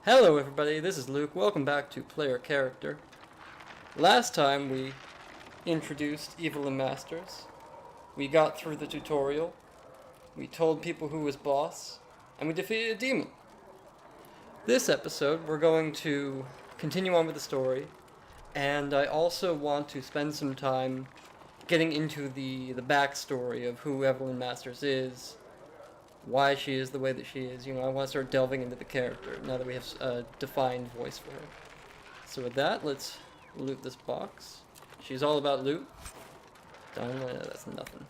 Hello everybody, this is Luke. Welcome back to Player Character. Last time we introduced Evilyn Masters. We got through the tutorial. We told people who was boss. And we defeated a demon. This episode we're going to continue on with the story. And I also want to spend some time getting into the backstory of who Evilyn Masters is. Why she is the way that she is. I want to start delving into the character now that we have a defined voice for her. So with that, let's loot this box. She's all about loot. That's nothing.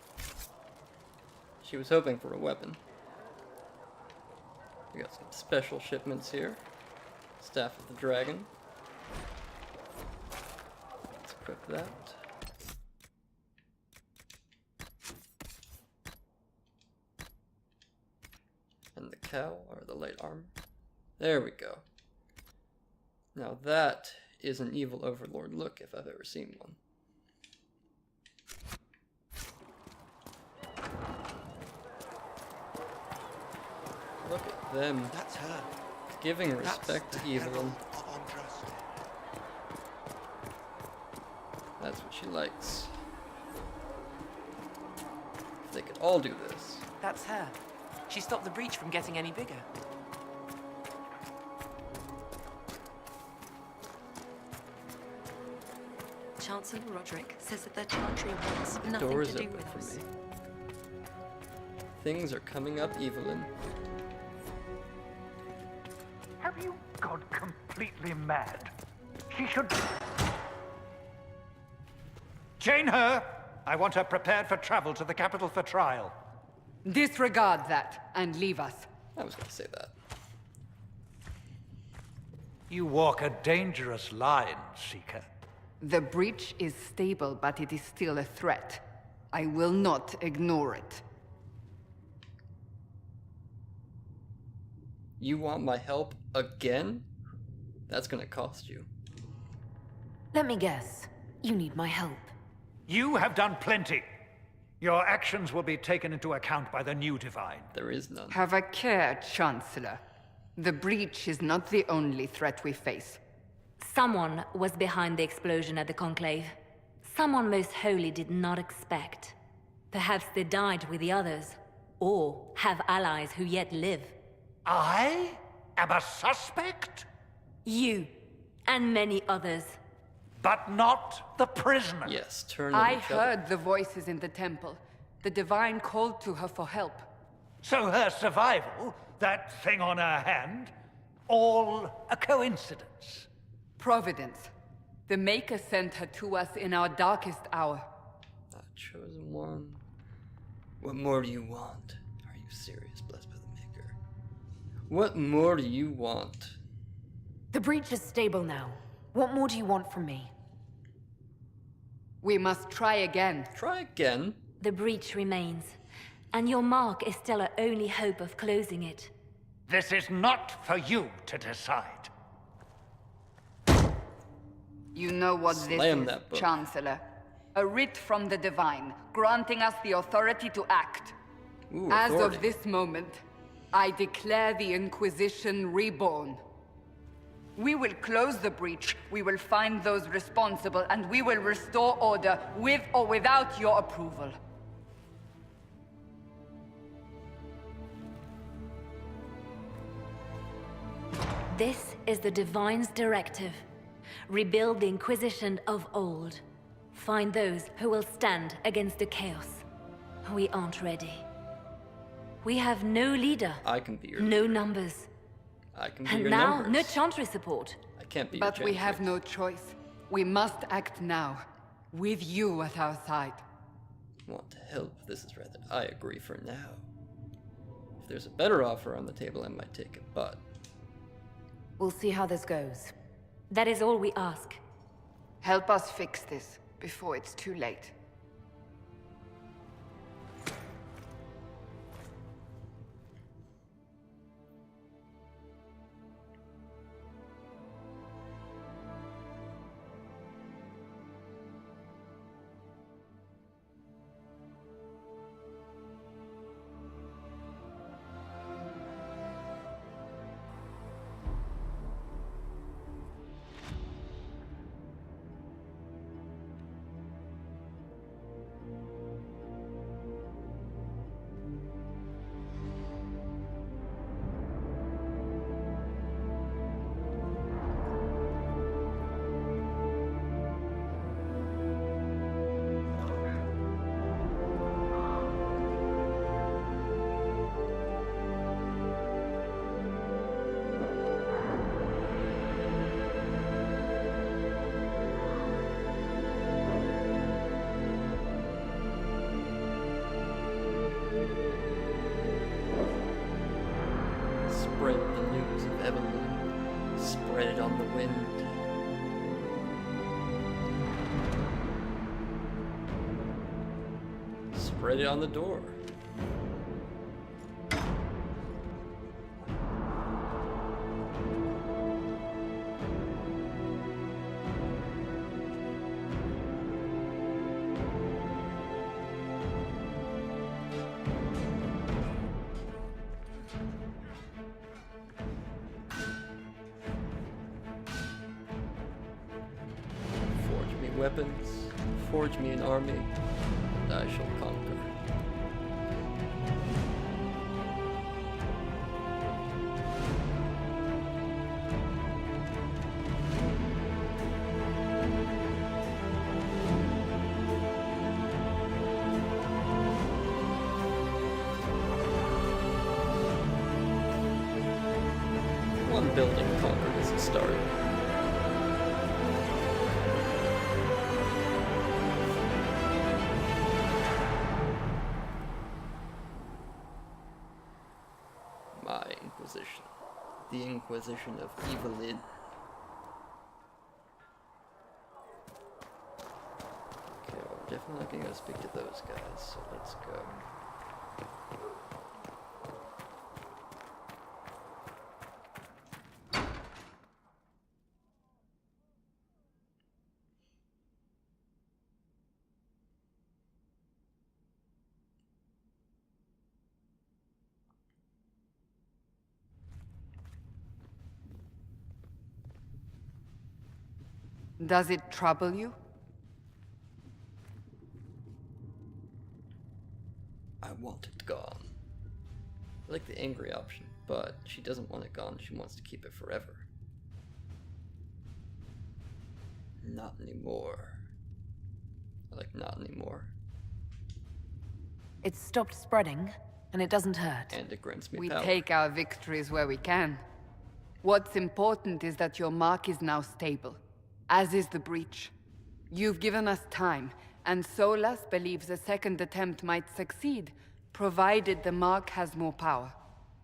She was hoping for a weapon. We got some special shipments here. Staff of the Dragon. Let's equip that. And the cowl, or the light armor. There we go. Now that is an evil overlord look if I've ever seen one. Look at them. That's her. Giving respect to Evilyn. That's what she likes. If they could all do this. That's her. She stopped the breach from getting any bigger. Chancellor Roderick says that their chantry wants nothing Doors to do open with for us. me. Things are coming up, Evilyn. Have you gone completely mad? She should... Chain her! I want her prepared for travel to the capital for trial. Disregard that and leave us. I was going to say that. You walk a dangerous line, Seeker. The breach is stable, but it is still a threat. I will not ignore it. You want my help again? That's going to cost you. Let me guess. You need my help. You have done plenty. Your actions will be taken into account by the new Divine. There is none. Have a care, Chancellor. The breach is not the only threat we face. Someone was behind the explosion at the Conclave. Someone most holy did not expect. Perhaps they died with the others, or have allies who yet live. I am a suspect? You, and many others. But not the prisoner. Yes, turn on I each other. heard the voices in the temple. The Divine called to her for help. So her survival, that thing on her hand, all a coincidence. Providence. The Maker sent her to us in our darkest hour. Our chosen one. What more do you want? Are you serious, blessed by the Maker? What more do you want? The breach is stable now. What more do you want from me? We must try again. Try again? The breach remains, and your mark is still our only hope of closing it. This is not for you to decide. You know what Slam this that is, book. Chancellor. A writ from the Divine, granting us the authority to act. Ooh, As authority. of this moment, I declare the Inquisition reborn. We will close the breach, we will find those responsible, and we will restore order with or without your approval. This is the Divine's directive. Rebuild the Inquisition of old. Find those who will stand against the chaos. We aren't ready. We have no leader. I can be your No leader. numbers. I can be And your now, numbers. no Chantry support. I can't be But your we champion. have no choice. We must act now, with you at our side. Want to help? This is rather. I agree for now. If there's a better offer on the table, I might take it, but... We'll see how this goes. That is all we ask. Help us fix this, before it's too late. wind. Spread it on the door. Weapons, forge me an army, and I shall conquer. One building conquered as a start. Inquisition. The Inquisition of Evilyn. Okay, well, we're definitely not going to speak to those guys, so let's go. Does it trouble you? I want it gone. I like the angry option, but she doesn't want it gone, she wants to keep it forever. Not anymore. I like not anymore. It's stopped spreading, and it doesn't hurt. And it grants me We power. take our victories where we can. What's important is that your mark is now stable, as is the breach. You've given us time, and Solas believes a second attempt might succeed, provided the mark has more power.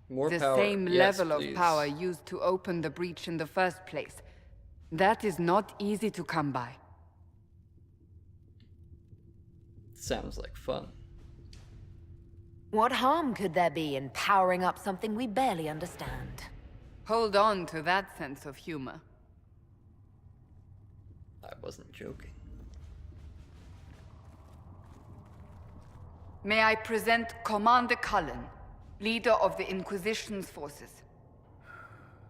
More The power. same Yes, level please. of power used to open the breach in the first place. That is not easy to come by. Sounds like fun. What harm could there be in powering up something we barely understand? Hold on to that sense of humor. I wasn't joking. May I present Commander Cullen, leader of the Inquisition's forces.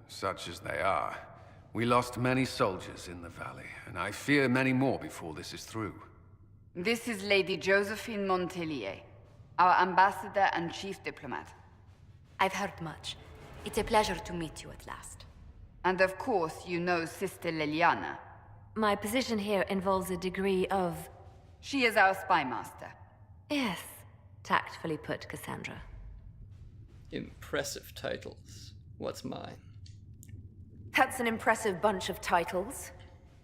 Such as they are. We lost many soldiers in the valley, and I fear many more before this is through. This is Lady Josephine Montelier, our ambassador and chief diplomat. I've heard much. It's a pleasure to meet you at last. And of course, you know Sister Liliana. My position here involves a degree of... She is our spy master. Yes, tactfully put, Cassandra. Impressive titles. What's mine? That's an impressive bunch of titles.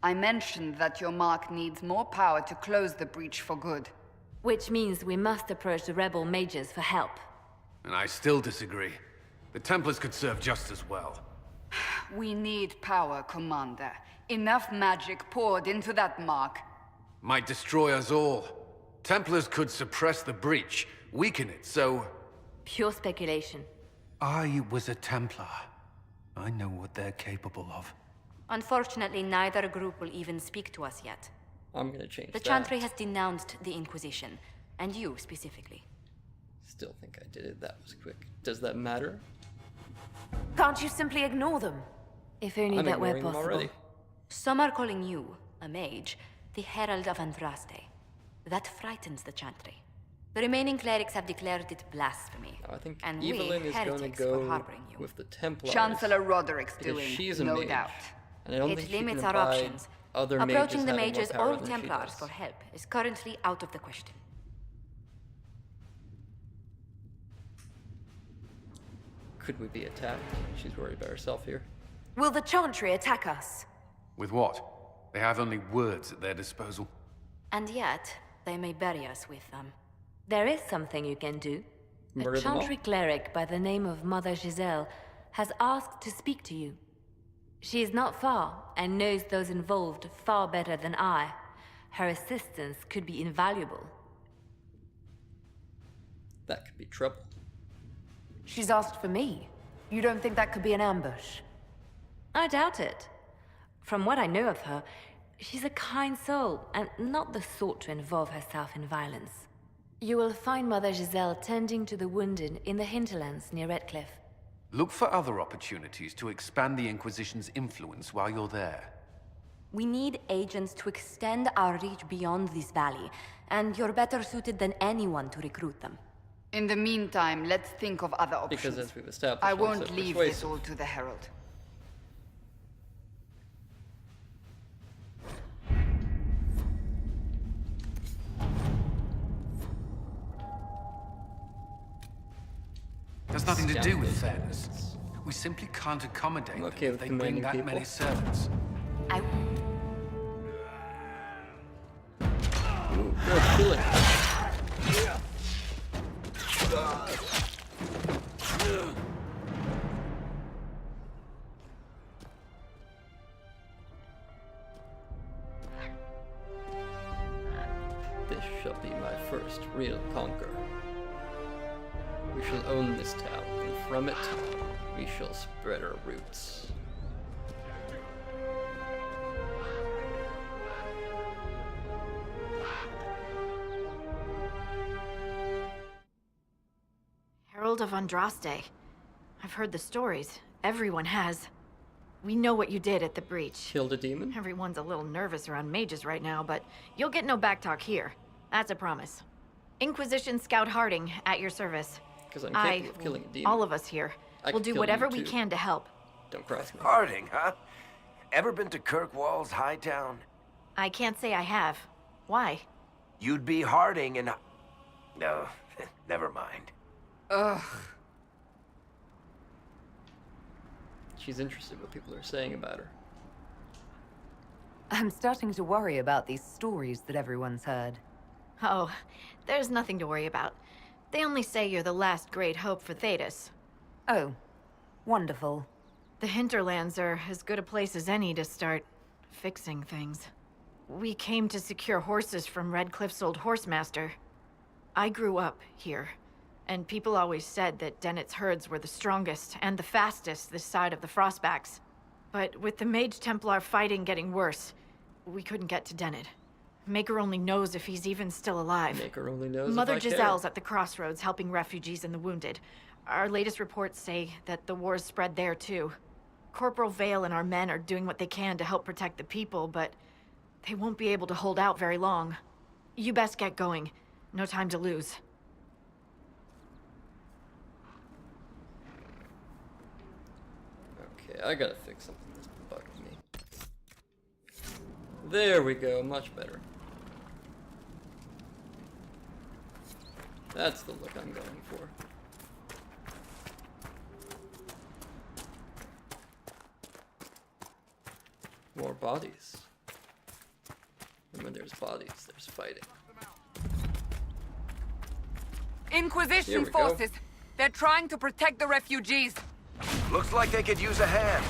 I mentioned that your mark needs more power to close the breach for good. Which means we must approach the rebel mages for help. And I still disagree. The Templars could serve just as well. We need power, Commander. Enough magic poured into that mark. Might destroy us all. Templars could suppress the breach, weaken it, so... Pure speculation. I was a Templar. I know what they're capable of. Unfortunately, neither group will even speak to us yet. I'm gonna change The that. Chantry has denounced the Inquisition, and you specifically. Still think I did it. That was quick. Does that matter? Can't you simply ignore them? If only I'm that were ignoring them possible. already. Some are calling you, a mage, the Herald of Andraste. That frightens the Chantry. The remaining clerics have declared it blasphemy. Now, I think and Evelyn we, is going to heretics, were go harboring you. with the Templars. Chancellor Roderick's because doing, she's a no mage. doubt. And I don't It think she limits can our abide options. other Approaching the mages mages having more or power than she Templars does. for help is currently out of the question. Could we be attacked? She's worried about herself here. Will the Chantry attack us? With what? They have only words at their disposal. And yet, they may bury us with them. There is something you can do. Murder A them all. Chantry cleric by the name of Mother Giselle has asked to speak to you. She is not far and knows those involved far better than I. Her assistance could be invaluable. That could be trouble. She's asked for me. You don't think that could be an ambush? I doubt it. From what I know of her, she's a kind soul and not the sort to involve herself in violence. You will find Mother Giselle tending to the wounded in the hinterlands near Redcliffe. Look for other opportunities to expand the Inquisition's influence while you're there. We need agents to extend our reach beyond this valley, and you're better suited than anyone to recruit them. In the meantime, let's think of other options. Because as we've established, I also won't leave persuasive. this all to the Herald. There's nothing to do with fairness. We simply can't accommodate I'm them okay if with they bring commanding that people. many servants. Ooh, good killing. This shall be my first real conquer. We shall own this town, and from it, we shall spread our roots. Herald of Andraste. I've heard the stories. Everyone has. We know what you did at the breach. Killed a demon? Everyone's a little nervous around mages right now, but you'll get no backtalk here. That's a promise. Inquisition Scout Harding, at your service. Because I'm capable of killing a demon. All of us here, I will could do kill whatever you we too. can to help. Don't cross me. Harding, huh? Ever been to Kirkwall's Hightown? I can't say I have. Why? You'd be Harding and... No, never mind. Ugh. She's interested in what people are saying about her. I'm starting to worry about these stories that everyone's heard. Oh, there's nothing to worry about. They only say you're the last great hope for Thetis. Oh, wonderful. The hinterlands are as good a place as any to start fixing things. We came to secure horses from Redcliffe's old horsemaster. I grew up here, and people always said that Dennett's herds were the strongest and the fastest this side of the Frostbacks. But with the Mage Templar fighting getting worse, we couldn't get to Dennett. Maker only knows if he's even still alive. Maker only knows Mother if I Giselle's care. at the crossroads helping refugees and the wounded. Our latest reports say that the war's spread there too. Corporal Vale and our men are doing what they can to help protect the people, but they won't be able to hold out very long. You best get going. No time to lose. Okay, I gotta fix something that's bugging me. There we go, much better. That's the look I'm going for. More bodies. And when there's bodies, there's fighting. Here Inquisition we go. forces. They're trying to protect the refugees. Looks like they could use a hand.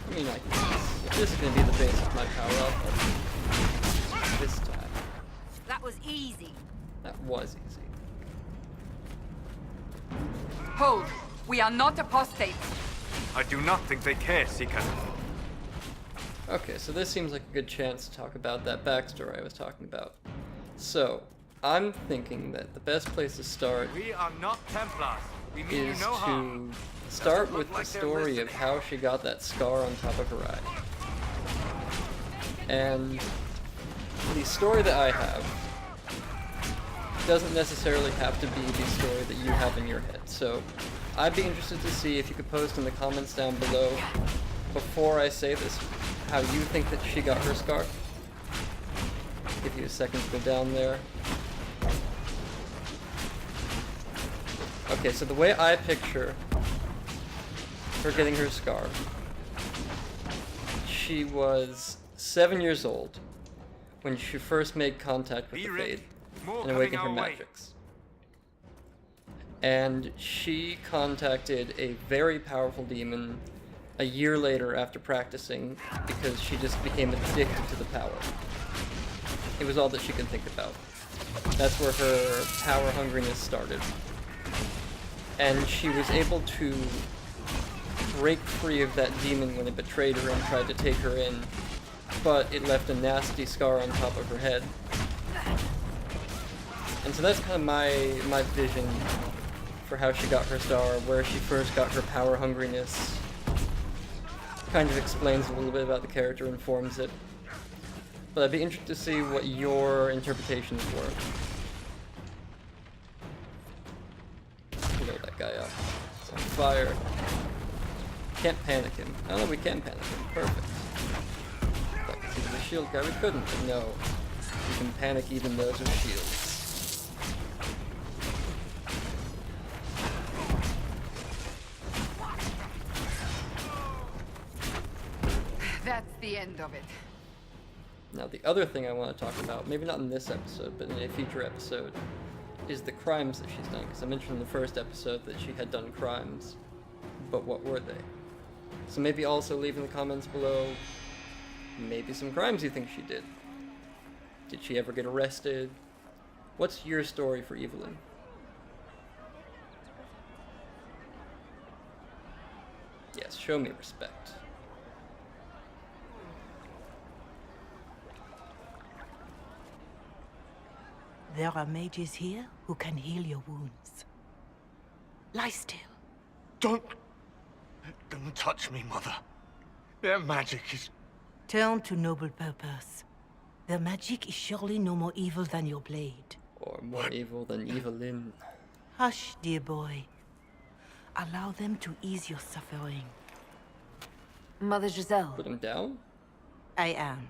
I mean, if this is gonna be the base of my power up, I'll do it this time. That was easy. That was easy. Hold. We are not apostates. I do not think they care, Seeker. Okay, so this seems like a good chance to talk about that backstory I was talking about. So, I'm thinking that the best place to start We are not Templars. We mean you is no harm. to start look with the like they're story of listening. how she got that scar on top of her eye. And the story that I have doesn't necessarily have to be the story that you have in your head. So I'd be interested to see if you could post in the comments down below, before I say this, how you think that she got her scar. Give you a second to go down there. Okay, so the way I picture her getting her scar, she was 7 years old when she first made contact with Be the ready. Fade More and awakened her coming our way. magics. And she contacted a very powerful demon a year later after practicing because she just became addicted to the power. It was all that she could think about. That's where her power hungriness started. And she was able to break free of that demon when it betrayed her and tried to take her in, but it left a nasty scar on top of her head. And so that's kind of my vision for how she got her star, where she first got her power hungriness. Kind of explains a little bit about the character, informs it. But I'd be interested to see what your interpretations were. Blow that guy up. It's on fire. Can't panic him. Oh no, we can panic him. Perfect. Thought he was a shield guy. We couldn't, but no. We can panic even those with shields. That's the end of it. Now the other thing I want to talk about, maybe not in this episode, but in a future episode, is the crimes that she's done. Because I mentioned in the first episode that she had done crimes, but what were they? So maybe also leave in the comments below maybe some crimes you think she did. Did she ever get arrested? What's your story for Evilyn? Yes, show me respect. There are mages here who can heal your wounds. Lie still. Don't touch me, Mother. Their magic is... Turn to noble purpose. Their magic is surely no more evil than your blade. Or more evil than Evilyn. Hush, dear boy. Allow them to ease your suffering. Mother Giselle. Put him down? I am.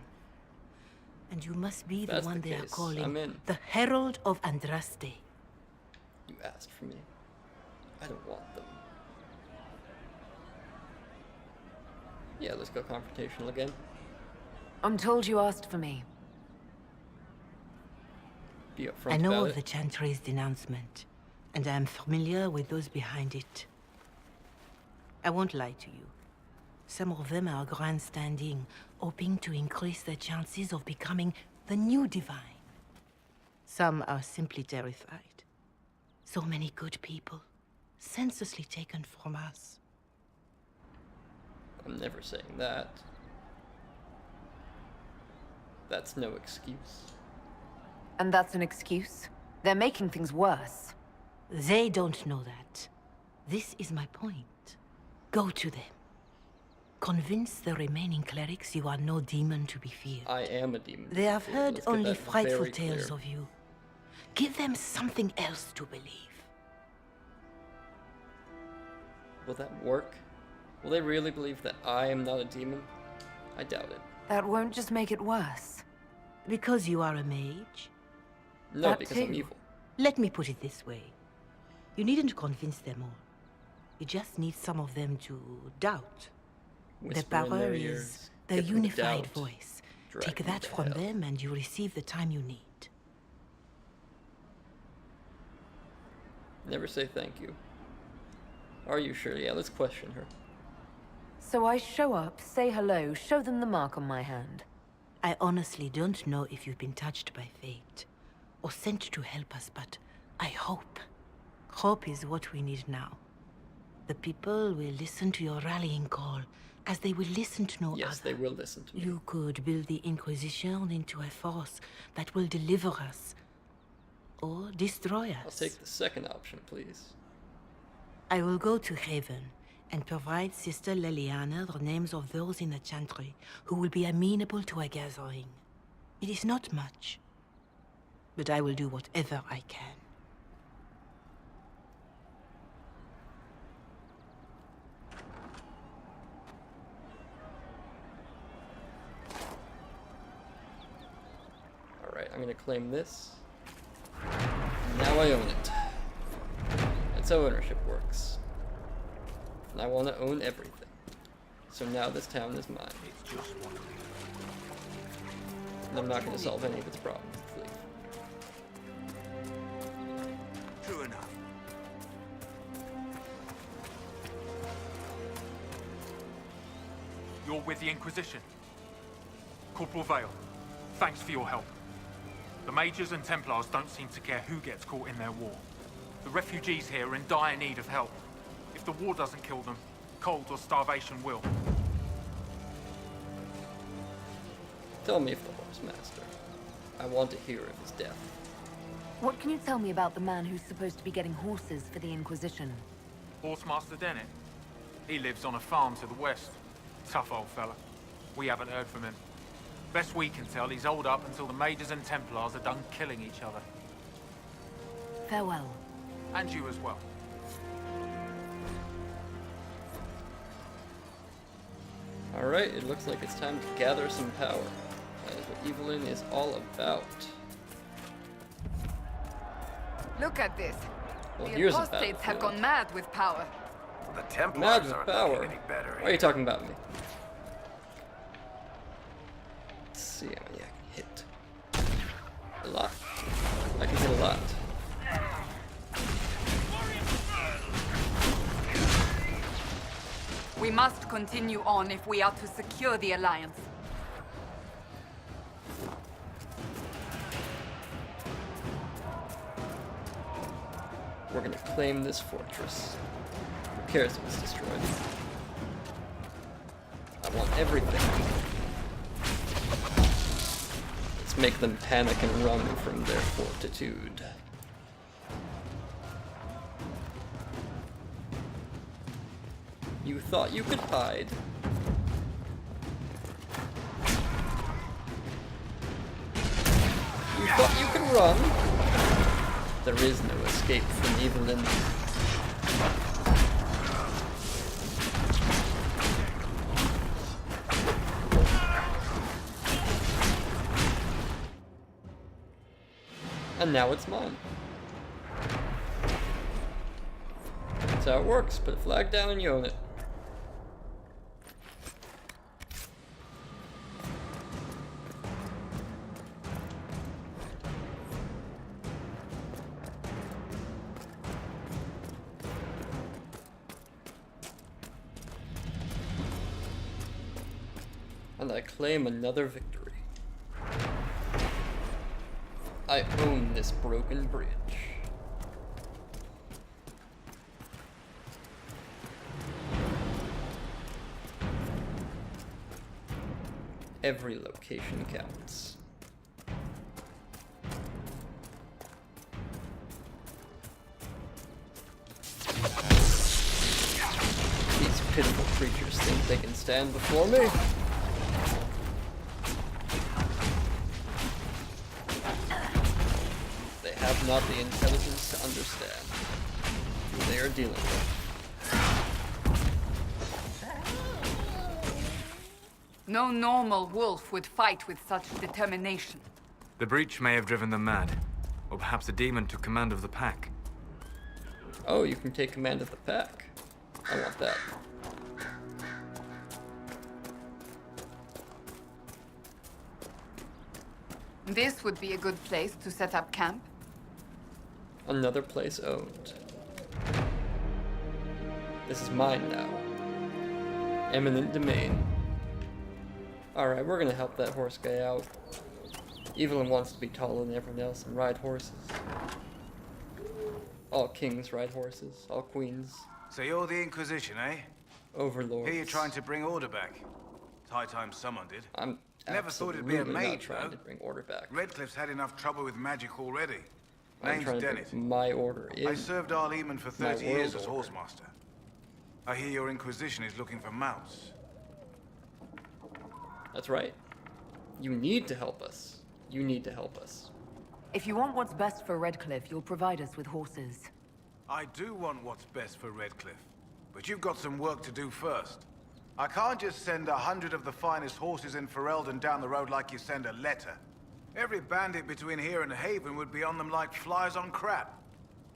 And you must be the one they are calling I'm in. the Herald of Andraste. You asked for me. I don't want them. Yeah, let's go confrontational again. I'm told you asked for me. Be upfront I know about of the Chantry's denouncement, and I am familiar with those behind it. I won't lie to you. Some of them are grandstanding, hoping to increase their chances of becoming the new divine. Some are simply terrified. So many good people, senselessly taken from us. I'm never saying that. That's no excuse. And that's an excuse? They're making things worse. They don't know that. This is my point. Go to them. Convince the remaining clerics you are no demon to be feared. I am a demon. They have heard Let's get only that frightful very tales clear. of you. Give them something else to believe. Will that work? Will they really believe that I am not a demon? I doubt it. That won't just make it worse. Because you are a mage? No, That because I'm too. evil. Let me put it this way. You needn't convince them all. You just need some of them to doubt. The Whisper in power their is ears, the get them to unified doubt, voice. drag Take them that to from hell. them and you receive the time you need. Never say thank you. Are you sure? Yeah, let's question her. So I show up, say hello, show them the mark on my hand. I honestly don't know if you've been touched by fate, or sent to help us, but I hope. Hope is what we need now. The people will listen to your rallying call, as they will listen to no Yes, other. they will listen to me. You could build the Inquisition into a force that will deliver us, or destroy us. I'll take the second option, please. I will go to Haven and provide Sister Leliana the names of those in the Chantry who will be amenable to a gathering. It is not much, but I will do whatever I can. Alright, I'm gonna claim this. Now I own it. That's how ownership works. And I want to own everything. So now this town is mine. And I'm not going to solve any of its problems. Let's leave. True enough. you're with the Inquisition. Corporal Vale, thanks for your help. The Majors and Templars don't seem to care who gets caught in their war. The refugees here are in dire need of help. If the war doesn't kill them, cold or starvation will. Tell me of the Horsemaster. I want to hear of his death. What can you tell me about the man who's supposed to be getting horses for the Inquisition? Horsemaster Dennett. He lives on a farm to the west. Tough old fella. We haven't heard from him. Best we can tell, he's holed up until the Majors and Templars are done killing each other. Farewell. And you as well. Alright, it looks like it's time to gather some power. That is what Evilyn is all about. Look at this. Well, The here's a apostates have battlefield. gone mad with power. The Templars Mad with aren't power. looking any better. Why are you talking about me? Let's see how many I can hit. A lot. I can hit a lot. We must continue on if we are to secure the Alliance. We're gonna claim this fortress. Who cares if it's destroyed? I want everything. Let's make them panic and run from their fortitude. You thought you could hide. You thought you could run. There is no escape from Evilyn. And now it's mine. That's how it works. Put a flag down and you own it. And I claim another victory. I own this broken bridge. Every location counts. These pitiful creatures think they can stand before me. They have not the intelligence to understand who they are dealing with. No normal wolf would fight with such determination. The breach may have driven them mad. Or perhaps a demon took command of the pack. Oh, you can take command of the pack. I want that. This would be a good place to set up camp. Another place owned. This is mine now. Eminent domain. Alright, we're gonna help that horse guy out. Evelyn wants to be taller than everyone else and ride horses. All kings ride horses, all queens. So you're the Inquisition, eh? Overlords. Here you're trying to bring order back. It's high time someone did. I'm Never thought it'd be a absolutely not mage, trying though. to bring order back. Redcliffe's had enough trouble with magic already. I'm Name's trying to Dennett. bring my order in. I served Arleman for My 30 years as world order. horsemaster. I hear your Inquisition is looking for mounts. That's right. You need to help us. You need to help us. If you want what's best for Redcliffe, you'll provide us with horses. I do want what's best for Redcliffe, but you've got some work to do first. I can't just send 100 of the finest horses in Ferelden down the road like you send a letter. Every bandit between here and Haven would be on them like flies on crap.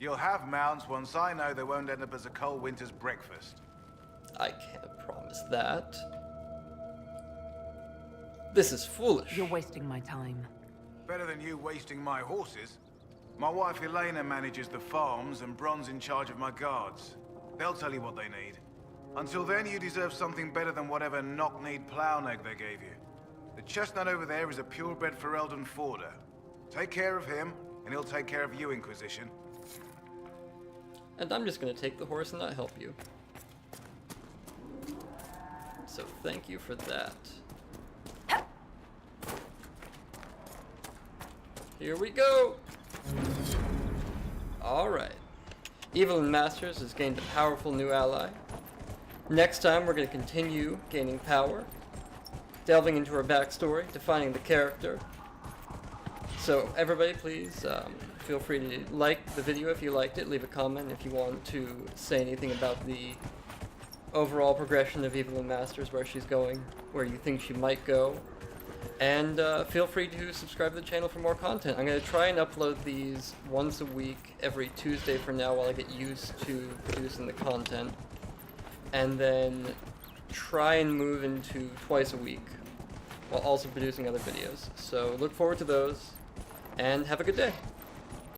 You'll have mounts once I know they won't end up as a cold winter's breakfast. I can't promise that. This is foolish. You're wasting my time. Better than you wasting my horses. My wife Elena manages the farms and Bron's in charge of my guards. They'll tell you what they need. Until then, you deserve something better than whatever knock-kneed plow-neck they gave you. The chestnut over there is a purebred Ferelden Forder. Take care of him, and he'll take care of you, Inquisition. And I'm just gonna take the horse and not help you. So thank you for that. Here we go! Alright. Evilyn Masters has gained a powerful new ally. Next time we're going to continue gaining power, delving into her backstory, defining the character. So everybody please feel free to like the video if you liked it, leave a comment if you want to say anything about the overall progression of Evilyn Masters, where she's going, where you think she might go. And feel free to subscribe to the channel for more content. I'm going to try and upload these once a week, every Tuesday for now, while I get used to producing the content. And then try and move into twice a week, while also producing other videos. So look forward to those, and have a good day.